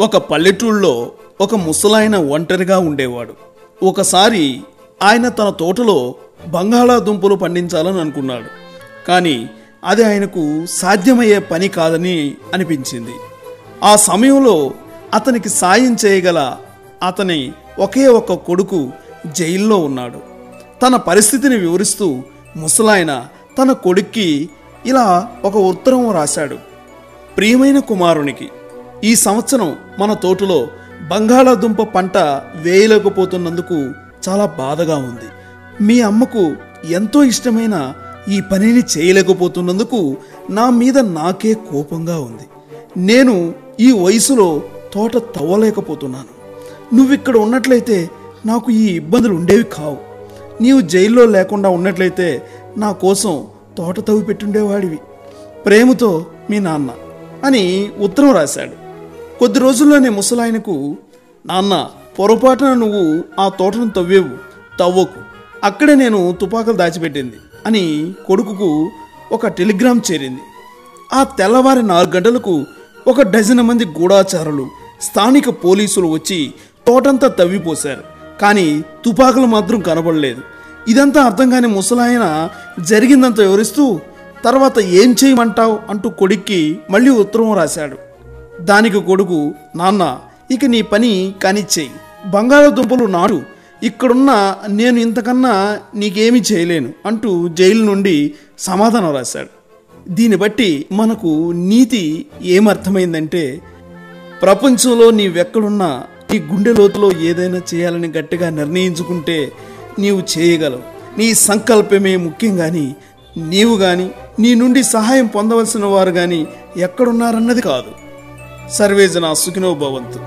ఒక పల్లెటూళ్ళలో ఒక ముసలాయన ఒంటరిగా ఉండేవాడు. ఒకసారి ఆయన తన తోటలో బంగాళాదుంపలు పండించాలని అనుకున్నాడు. కానీ అది ఆయనకు సాధ్యమయ్యే పని కాదని అనిపించింది. ఆ సమయంలో అతనికి సాయం చేయగల అతని ఒకే ఒక్క కొడుకు జైల్లో ఉన్నాడు. తన పరిస్థితిని వివరిస్తూ ముసలాయన తన కొడుక్కి ఇలా ఒక ఉత్తరం రాశాడు. ప్రియమైన కుమారునికి, ఈ సంవత్సరం మన తోటలో బంగాళాదుంప పంట వేయలేకపోతున్నందుకు చాలా బాధగా ఉంది. మీ అమ్మకు ఎంతో ఇష్టమైన ఈ పనిని చేయలేకపోతున్నందుకు నా మీద నాకే కోపంగా ఉంది. నేను ఈ వయసులో తోట తవ్వలేకపోతున్నాను. నువ్విక్కడ ఉన్నట్లయితే నాకు ఈ ఇబ్బందులు ఉండేవి కావు. నీవు జైల్లో లేకుండా ఉన్నట్లయితే నా కోసం తోట తవ్వి పెట్టుండేవాడివి. ప్రేమతో మీ నాన్న అని ఉత్తరం రాశాడు. కొద్ది రోజుల్లోనే ముసలాయనకు, నాన్న, పొరపాటున నువ్వు ఆ తోటను తవ్వకు, అక్కడే నేను తుపాకులు దాచిపెట్టింది అని కొడుకుకు ఒక టెలిగ్రామ్ చేరింది. ఆ తెల్లవారి 4 గంటలకు 1 డజన్ మంది గూఢాచారులు, స్థానిక పోలీసులు వచ్చి తోటంతా తవ్విపోశారు. కానీ తుపాకులు మాత్రం కనబడలేదు. ఇదంతా అర్థం కాని ముసలాయన జరిగిందంతా వివరిస్తూ, తర్వాత ఏం చేయమంటావు అంటూ కొడుక్కి మళ్ళీ ఉత్తరం రాశాడు. దానికి కొడుకు, నాన్న, ఇక నీ పని కానిచ్చేయి, బంగాళాదుంపలు నాటు, ఇక్కడున్న నేను ఇంతకన్నా నీకేమీ చేయలేను అంటూ జైలు నుండి సమాధానం రాశాడు. దీన్ని బట్టి మనకు నీతి ఏమర్థమైందంటే, ప్రపంచంలో నీవెక్కడున్నా నీ గుండె లోతులో ఏదైనా చేయాలని గట్టిగా నిర్ణయించుకుంటే నీవు చేయగలవు. నీ సంకల్పమే ముఖ్యం. కానీ నీవు కానీ నీ నుండి సహాయం పొందవలసిన వారు కానీ ఎక్కడున్నారన్నది కాదు. సర్వేజన సుఖినో భవంతు.